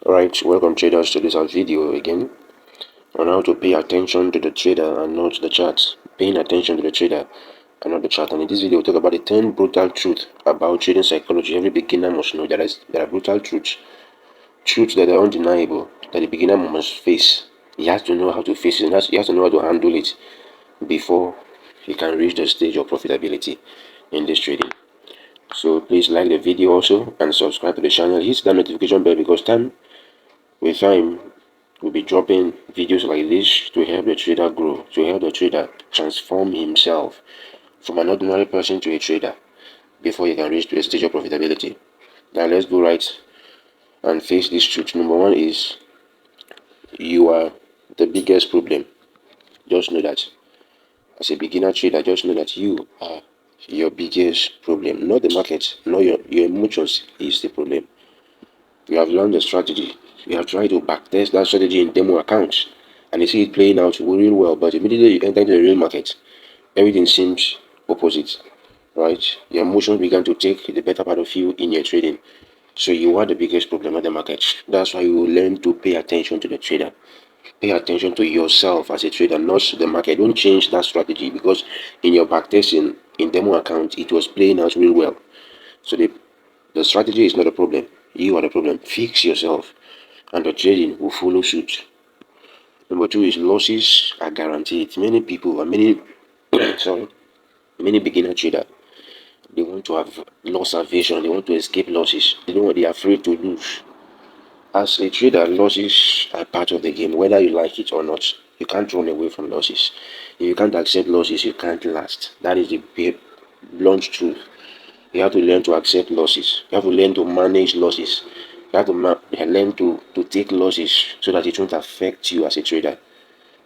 Alright, welcome traders to this video again on how to pay attention to the trader and not the chart. Paying attention to the trader and not the chart. And in this video, we'll talk about the 10 brutal truths about trading psychology. Every beginner must know. There are brutal truths that are undeniable, that the beginner must face. He has to know how to face it, and he has to know how to handle it before he can reach the stage of profitability in this trading. So please like the video also and subscribe to the channel. Hit that notification bell because with time, we'll be dropping videos like this to help the trader grow, to help the trader transform himself from an ordinary person to a trader before he can reach to a stage of profitability. Now let's go right and face this truth. Number one is you are the biggest problem. Just know that. As a beginner trader, just know that you are your biggest problem, not the market, not your emotions is the problem. You have learned the strategy. You have tried to backtest that strategy in demo accounts and you see it playing out real well, but immediately you enter into the real market, everything seems opposite, right? Your emotions began to take the better part of you in your trading. So you are the biggest problem at the market. That's why you will learn to pay attention to the trader. Pay attention to yourself as a trader, not the market. Don't change that strategy because in your backtesting in demo account, it was playing out real well. So the strategy is not a problem. You are the problem. Fix yourself and the trading will follow suit. Number two is losses are guaranteed. Many people and many sorry, many beginner traders, they want to have loss aversion, they want to escape losses. They are afraid to lose. As a trader, losses are part of the game, whether you like it or not. You can't run away from losses. If you can't accept losses, you can't last. That is the blunt truth. You have to learn to accept losses. You have to learn to manage losses. You have to learn to take losses so that it won't affect you as a trader.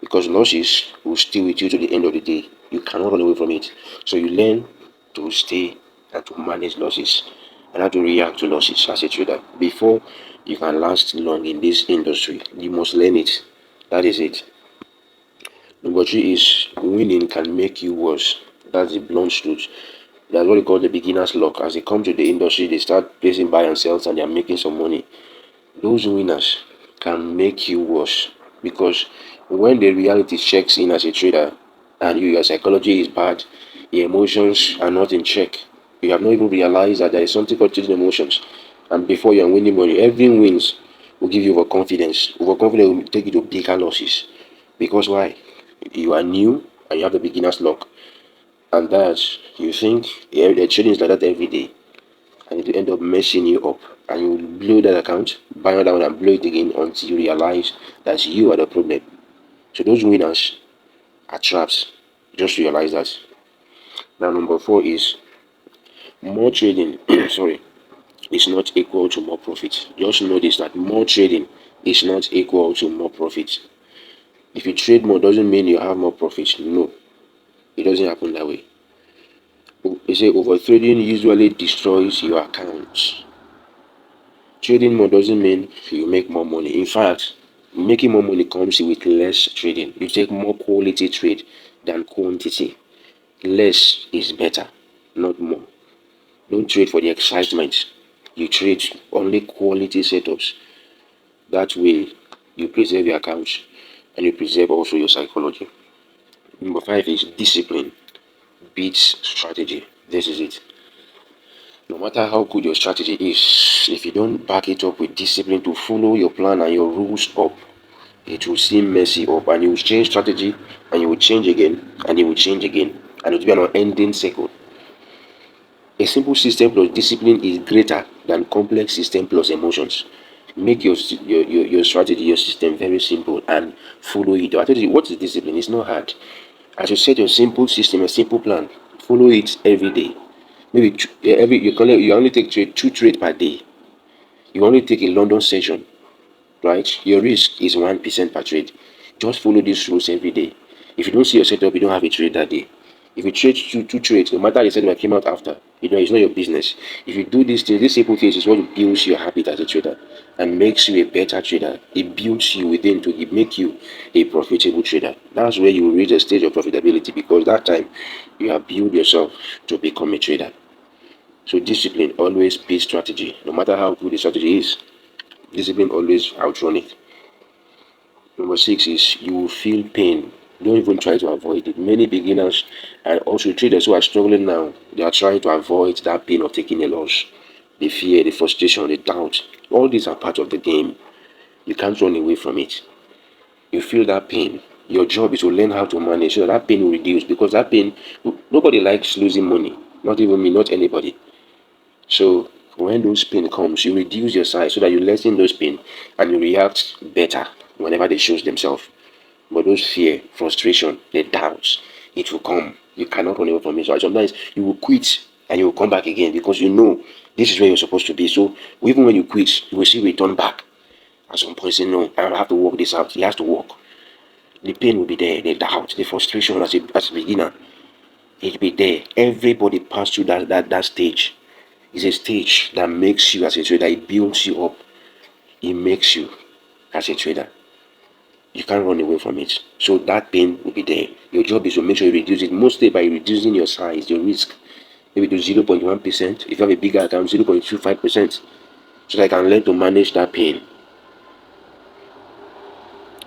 Because losses will stay with you to the end of the day. You cannot run away from it. So you learn to stay and to manage losses and how to react to losses as a trader. Before you can last long in this industry, you must learn it. That is it. Number three is winning can make you worse. That's the blunt truth. That's what they call the beginner's luck. As they come to the industry, they start placing buy and sells and they're making some money. Those winners can make you worse because when the reality checks in as a trader and your psychology is bad, your emotions are not in check. You have not even realized that there is something called trading emotions. And before you're winning money, every wins will give you overconfidence. Overconfidence will take you to bigger losses. Because why? You are new and you have the beginner's luck. And that you think the trading is like that every day and it will end up messing you up and you will blow that account, buy another one and blow it again until you realize that you are the problem. So those winners are traps. Just realize that. Now number four is more trading sorry is not equal to more profit. Just know this that more trading is not equal to more profit. If you trade more doesn't mean you have more profit. No, it doesn't happen that way. They say over trading usually destroys your account. Trading more doesn't mean you make more money. In fact, making more money comes with less trading. You take more quality trade than quantity. Less is better, not more. Don't trade for the excitement. You trade only quality setups. That way, you preserve your accounts and you preserve also your psychology. Number five is discipline beats strategy. This is it. No matter how good your strategy is, if you don't back it up with discipline to follow your plan and your rules up, it will seem messy up and you will change strategy and you will change again and you will change again and it will be an unending cycle. A simple system plus discipline is greater than complex system plus emotions. Make your strategy, your system very simple and follow it. I told you, what is discipline? It's not hard. As you set your simple system, a simple plan, follow it every day. Maybe you only take two trades per day. You only take a London session, right? Your risk is 1% per trade. Just follow these rules every day. If you don't see your setup, you don't have a trade that day. If you trade two trades, no matter the setup that came out after, it's not your business. If you do these things, this simple things is what builds your habit as a trader and makes you a better trader. It builds you within to make you a profitable trader. That's where you will reach a stage of profitability because that time you have built yourself to become a trader. So discipline always beats strategy, no matter how good the strategy is. Discipline always outrun it. Number six is you will feel pain. Don't even try to avoid it. Many beginners and also traders who are struggling now, they are trying to avoid that pain of taking a loss. The fear, the frustration, the doubt. All these are part of the game. You can't run away from it. You feel that pain. Your job is to learn how to manage so that pain will reduce, because that pain, nobody likes losing money. Not even me, not anybody. So when those pain comes, you reduce your size so that you lessen those pain and you react better whenever they shows themselves. But those fear, frustration, the doubts, it will come. You cannot run away from it. So sometimes you will quit and you will come back again because you know this is where you're supposed to be. So even when you quit, you will still return back. At some point, say, no, I have to work this out. He has to work. The pain will be there, the doubt, the frustration as a beginner. It will be there. Everybody pass through that stage. It's a stage that makes you as a trader. It builds you up. It makes you as a trader. You can't run away from it. So that pain will be there. Your job is to make sure you reduce it, mostly by reducing your size, your risk, maybe to 0.1%. If you have a bigger account, 0.25%. So that I can learn to manage that pain.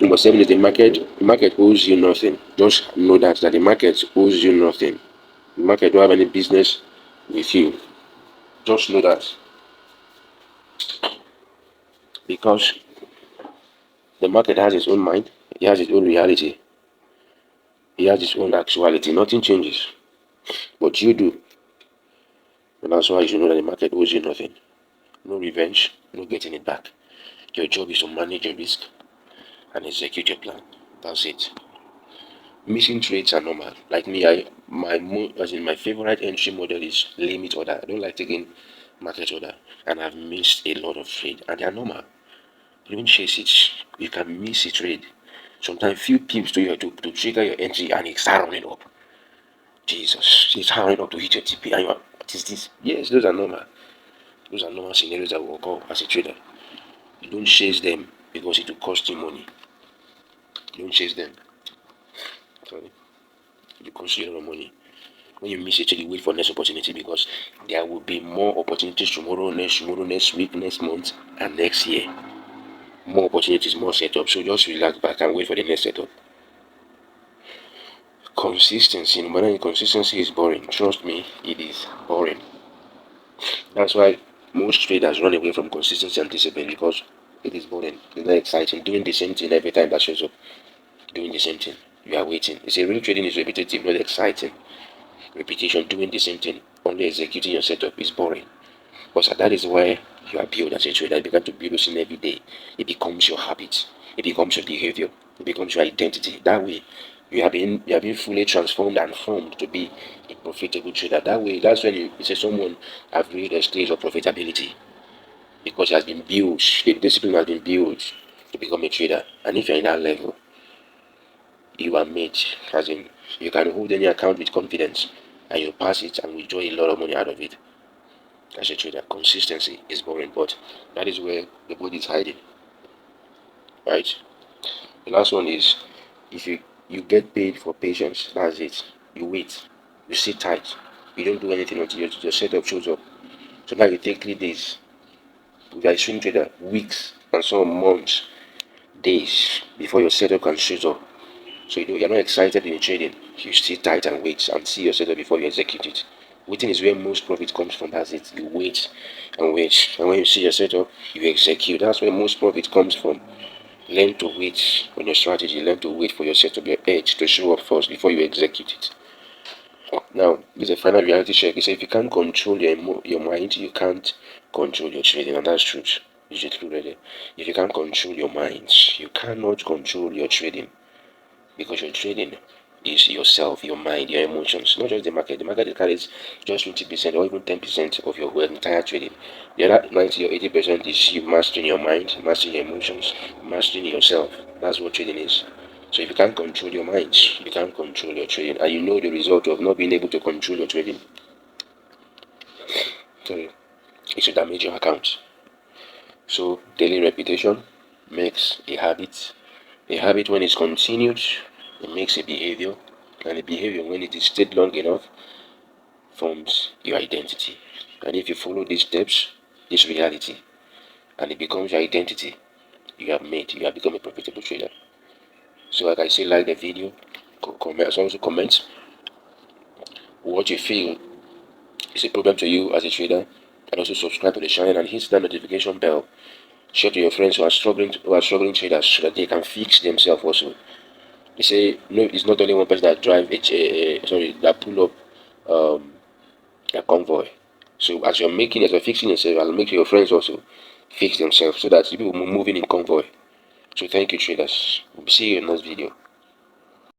Number seven is the market. The market owes you nothing. Just know that the market owes you nothing. The market don't have any business with you. Just know that. Because the market has its own mind, it has its own reality, it has its own actuality. Nothing changes. But you do. And that's why you should know that the market owes you nothing. No revenge, no getting it back. Your job is to manage your risk and execute your plan. That's it. Missing trades are normal. Like me, my favorite entry model is limit order. I don't like taking market order, and I've missed a lot of trade, and they are normal. You don't chase it. You can miss a trade. Sometimes few pips to trigger your entry and it start running up. Jesus, it's running up to hit your TP and you're, what is this? Yes, those are normal. Those are normal scenarios that will occur as a trader. You don't chase them because it will cost you money. You don't chase them. Sorry. It will cost you a lot of money. When you miss a trade, you wait for next opportunity, because there will be more opportunities tomorrow, next week, next month, and next year. More opportunities, more setup. So just relax back and wait for the next setup. Consistency. No matter inconsistency is boring. Trust me, it is boring. That's why most traders run away from consistency and discipline, because it is boring. It's not exciting. Doing the same thing every time that shows up. Doing the same thing. You are waiting. It's a real trading is repetitive, not exciting. Repetition, doing the same thing, only executing your setup is boring. But that is why you are built as a trader. You begin to build this in every day. It becomes your habit. It becomes your behavior. It becomes your identity. That way, you have been fully transformed and formed to be a profitable trader. That way, that's when you say someone have reached a stage of profitability, because it has been built. The discipline has been built to become a trader. And if you're in that level, you are made, as in you can hold any account with confidence and you pass it and withdraw a lot of money out of it. As a trader, consistency is boring, but that is where the body is hiding. Right? The last one is, if you get paid for patience, that's it. You wait, you sit tight, you don't do anything until your setup shows up. So now you take 3 days. If you're a swing trader, weeks and some months, days before your setup can show up. So you're not excited in trading. You sit tight and wait and see your setup before you execute it. Waiting is where most profit comes from. That's it. You wait and wait. And when you see your setup, you execute. That's where most profit comes from. Learn to wait on your strategy. Learn to wait for your setup, your edge to show up first before you execute it. Now, this is a final reality check. It says if you can't control your mind, you can't control your trading. And that's true. It's true, really. If you can't control your mind, you cannot control your trading. Because your trading is yourself, your mind, your emotions, not just the market. The market carries just 20% or even 10% of your entire trading. The other 90 or 80% is you mastering your mind, mastering your emotions, mastering yourself. That's what trading is. So if you can't control your mind, you can't control your trading, and you know the result of not being able to control your trading. So it should damage your account. So daily repetition makes a habit. A habit, when it's continued, it makes a behavior, and a behavior, when it is stayed long enough, forms your identity. And if you follow these steps, this reality, and it becomes your identity. You have made. You have become a profitable trader. So, like I say, like the video, comment, also comment what you feel is a problem to you as a trader, and also subscribe to the channel and hit that notification bell. Share to your friends who are struggling traders so that they can fix themselves also. They say no, it's not only one person that drive that pull up a convoy. So as you're fixing yourself, I'll make your friends also fix themselves so that you people moving in convoy. So thank you traders. We'll see you in the next video.